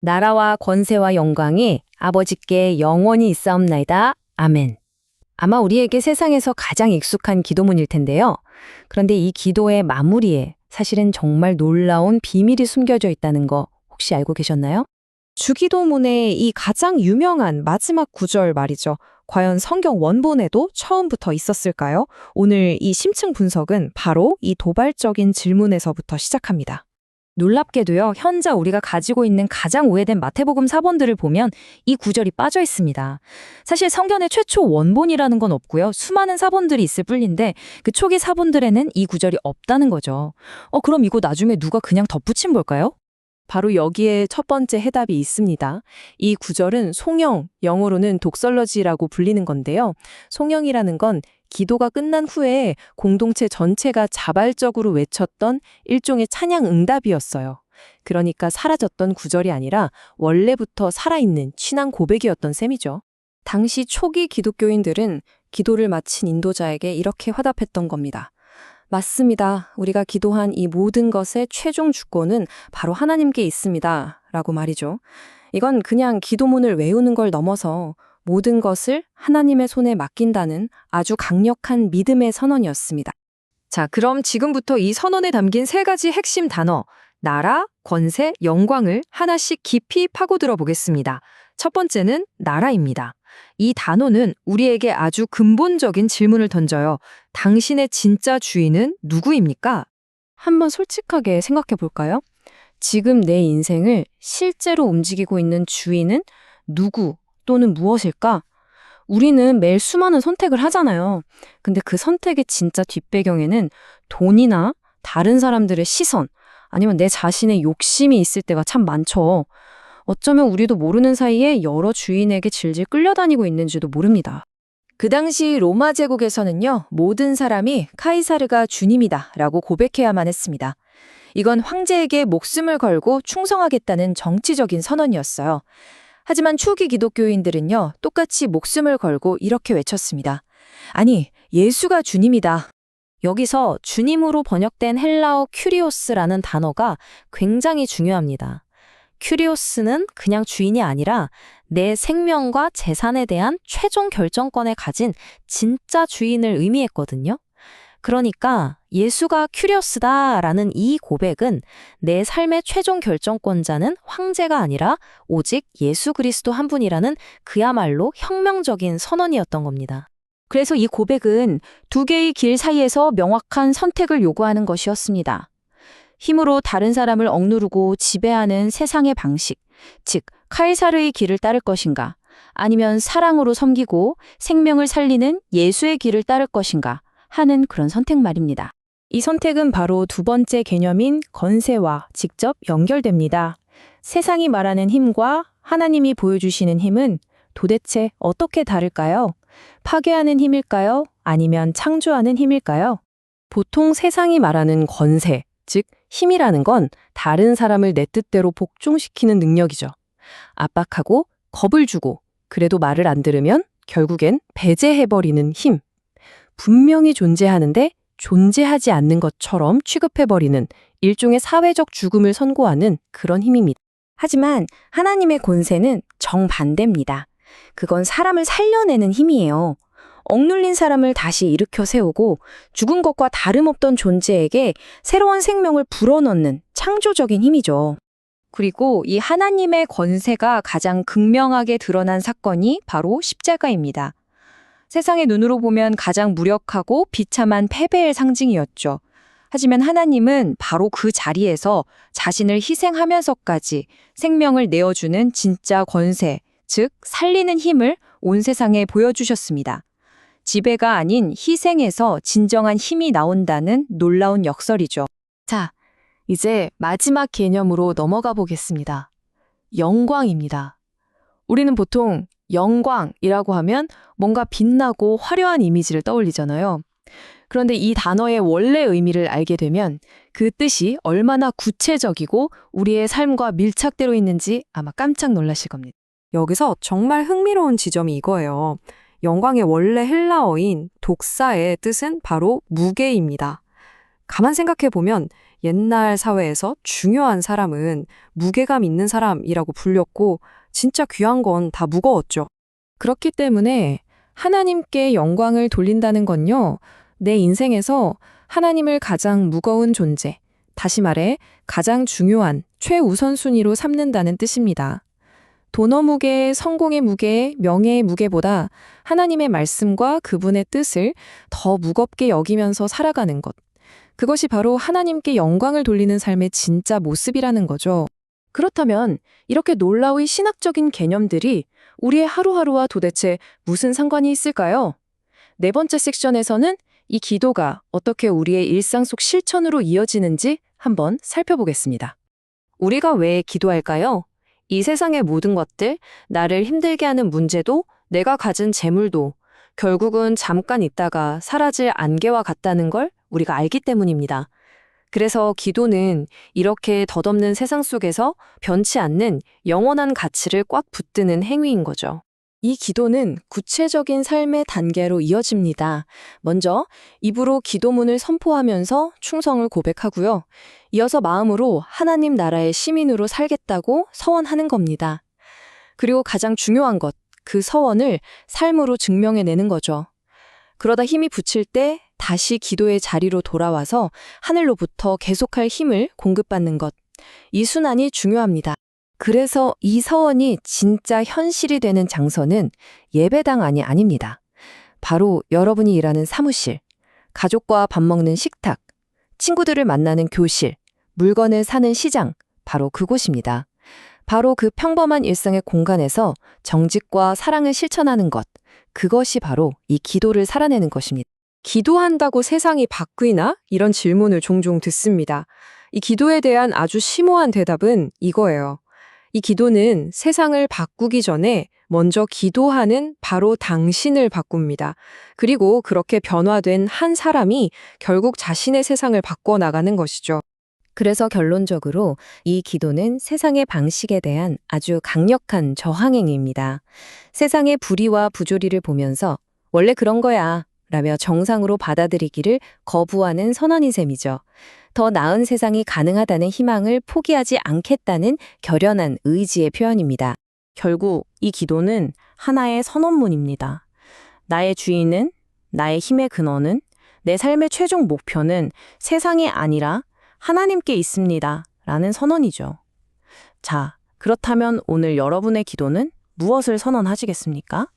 나라와 권세와 영광이 아버지께 영원히 있사옵나이다. 아멘. 아마 우리에게 세상에서 가장 익숙한 기도문일 텐데요. 그런데 이 기도의 마무리에 사실은 정말 놀라운 비밀이 숨겨져 있다는 거 혹시 알고 계셨나요? 주기도문의 이 가장 유명한 마지막 구절 말이죠. 과연 성경 원본에도 처음부터 있었을까요? 오늘 이 심층 분석은 바로 이 도발적인 질문에서부터 시작합니다. 놀랍게도요, 현재 우리가 가지고 있는 가장 오래된 마태복음 사본들을 보면 이 구절이 빠져 있습니다. 사실 성경의 최초 원본이라는 건 없고요. 수많은 사본들이 있을 뿐인데 그 초기 사본들에는 이 구절이 없다는 거죠. 그럼 이거 나중에 누가 그냥 덧붙인 걸까요? 바로 여기에 첫 번째 해답이 있습니다. 이 구절은 송영, 영어로는 독설러지라고 불리는 건데요. 송영이라는 건 기도가 끝난 후에 공동체 전체가 자발적으로 외쳤던 일종의 찬양 응답이었어요. 그러니까 사라졌던 구절이 아니라 원래부터 살아있는 신앙 고백이었던 셈이죠. 당시 초기 기독교인들은 기도를 마친 인도자에게 이렇게 화답했던 겁니다. 맞습니다. 우리가 기도한 이 모든 것의 최종 주권은 바로 하나님께 있습니다. 라고 말이죠. 이건 그냥 기도문을 외우는 걸 넘어서 모든 것을 하나님의 손에 맡긴다는 아주 강력한 믿음의 선언이었습니다. 자, 그럼 지금부터 이 선언에 담긴 세 가지 핵심 단어, 나라, 권세, 영광을 하나씩 깊이 파고들어 보겠습니다. 첫 번째는 나라입니다. 이 단어는 우리에게 아주 근본적인 질문을 던져요. 당신의 진짜 주인은 누구입니까? 한번 솔직하게 생각해 볼까요? 지금 내 인생을 실제로 움직이고 있는 주인은 누구 또는 무엇일까? 우리는 매일 수많은 선택을 하잖아요. 근데 그 선택의 진짜 뒷배경에는 돈이나 다른 사람들의 시선, 아니면 내 자신의 욕심이 있을 때가 참 많죠. 어쩌면 우리도 모르는 사이에 여러 주인에게 질질 끌려다니고 있는지도 모릅니다. 그 당시 로마 제국에서는요, 모든 사람이 카이사르가 주님이다 라고 고백해야만 했습니다. 이건 황제에게 목숨을 걸고 충성하겠다는 정치적인 선언이었어요. 하지만 초기 기독교인들은요, 똑같이 목숨을 걸고 이렇게 외쳤습니다. 아니, 예수가 주님이다. 여기서 주님으로 번역된 헬라어 큐리오스라는 단어가 굉장히 중요합니다. 큐리오스는 그냥 주인이 아니라 내 생명과 재산에 대한 최종 결정권을 가진 진짜 주인을 의미했거든요. 그러니까 예수가 큐리오스다라는 이 고백은 내 삶의 최종 결정권자는 황제가 아니라 오직 예수 그리스도 한 분이라는 그야말로 혁명적인 선언이었던 겁니다. 그래서 이 고백은 두 개의 길 사이에서 명확한 선택을 요구하는 것이었습니다. 힘으로 다른 사람을 억누르고 지배하는 세상의 방식, 즉 카이사르의 길을 따를 것인가, 아니면 사랑으로 섬기고 생명을 살리는 예수의 길을 따를 것인가 하는 그런 선택 말입니다. 이 선택은 바로 두 번째 개념인 권세와 직접 연결됩니다. 세상이 말하는 힘과 하나님이 보여주시는 힘은 도대체 어떻게 다를까요? 파괴하는 힘일까요? 아니면 창조하는 힘일까요? 보통 세상이 말하는 권세, 즉 힘이라는 건 다른 사람을 내 뜻대로 복종시키는 능력이죠. 압박하고 겁을 주고 그래도 말을 안 들으면 결국엔 배제해버리는 힘. 분명히 존재하는데 존재하지 않는 것처럼 취급해버리는 일종의 사회적 죽음을 선고하는 그런 힘입니다. 하지만 하나님의 권세는 정반대입니다. 그건 사람을 살려내는 힘이에요. 억눌린 사람을 다시 일으켜 세우고 죽은 것과 다름없던 존재에게 새로운 생명을 불어넣는 창조적인 힘이죠. 그리고 이 하나님의 권세가 가장 극명하게 드러난 사건이 바로 십자가입니다. 세상의 눈으로 보면 가장 무력하고 비참한 패배의 상징이었죠. 하지만 하나님은 바로 그 자리에서 자신을 희생하면서까지 생명을 내어주는 진짜 권세, 즉 살리는 힘을 온 세상에 보여주셨습니다. 지배가 아닌 희생에서 진정한 힘이 나온다는 놀라운 역설이죠. 자, 이제 마지막 개념으로 넘어가 보겠습니다. 영광입니다. 우리는 보통 영광이라고 하면 뭔가 빛나고 화려한 이미지를 떠올리잖아요. 그런데 이 단어의 원래 의미를 알게 되면 그 뜻이 얼마나 구체적이고 우리의 삶과 밀착되어 있는지 아마 깜짝 놀라실 겁니다. 여기서 정말 흥미로운 지점이 이거예요. 영광의 원래 헬라어인 독사의 뜻은 바로 무게입니다. 가만 생각해 보면 옛날 사회에서 중요한 사람은 무게감 있는 사람이라고 불렸고 진짜 귀한 건 다 무거웠죠. 그렇기 때문에 하나님께 영광을 돌린다는 건요, 내 인생에서 하나님을 가장 무거운 존재, 다시 말해 가장 중요한 최우선순위로 삼는다는 뜻입니다. 돈의 무게, 성공의 무게, 명예의 무게보다 하나님의 말씀과 그분의 뜻을 더 무겁게 여기면서 살아가는 것. 그것이 바로 하나님께 영광을 돌리는 삶의 진짜 모습이라는 거죠. 그렇다면 이렇게 놀라운 신학적인 개념들이 우리의 하루하루와 도대체 무슨 상관이 있을까요? 네 번째 섹션에서는 이 기도가 어떻게 우리의 일상 속 실천으로 이어지는지 한번 살펴보겠습니다. 우리가 왜 기도할까요? 이 세상의 모든 것들, 나를 힘들게 하는 문제도, 내가 가진 재물도 결국은 잠깐 있다가 사라질 안개와 같다는 걸 우리가 알기 때문입니다. 그래서 기도는 이렇게 덧없는 세상 속에서 변치 않는 영원한 가치를 꽉 붙드는 행위인 거죠. 이 기도는 구체적인 삶의 단계로 이어집니다. 먼저 입으로 기도문을 선포하면서 충성을 고백하고요. 이어서 마음으로 하나님 나라의 시민으로 살겠다고 서원하는 겁니다. 그리고 가장 중요한 것, 그 서원을 삶으로 증명해내는 거죠. 그러다 힘이 붙일 때 다시 기도의 자리로 돌아와서 하늘로부터 계속할 힘을 공급받는 것. 이 순환이 중요합니다. 그래서 이 서원이 진짜 현실이 되는 장소는 예배당 안이 아닙니다. 바로 여러분이 일하는 사무실, 가족과 밥 먹는 식탁, 친구들을 만나는 교실, 물건을 사는 시장, 바로 그곳입니다. 바로 그 평범한 일상의 공간에서 정직과 사랑을 실천하는 것, 그것이 바로 이 기도를 살아내는 것입니다. 기도한다고 세상이 바뀌나? 이런 질문을 종종 듣습니다. 이 기도에 대한 아주 심오한 대답은 이거예요. 이 기도는 세상을 바꾸기 전에 먼저 기도하는 바로 당신을 바꿉니다. 그리고 그렇게 변화된 한 사람이 결국 자신의 세상을 바꿔나가는 것이죠. 그래서 결론적으로 이 기도는 세상의 방식에 대한 아주 강력한 저항행위입니다. 세상의 불의와 부조리를 보면서 원래 그런 거야 라며 정상으로 받아들이기를 거부하는 선언인 셈이죠. 더 나은 세상이 가능하다는 희망을 포기하지 않겠다는 결연한 의지의 표현입니다. 결국 이 기도는 하나의 선언문입니다. 나의 주인은, 나의 힘의 근원은, 내 삶의 최종 목표는 세상이 아니라 하나님께 있습니다. 라는 선언이죠. 자, 그렇다면 오늘 여러분의 기도는 무엇을 선언하시겠습니까?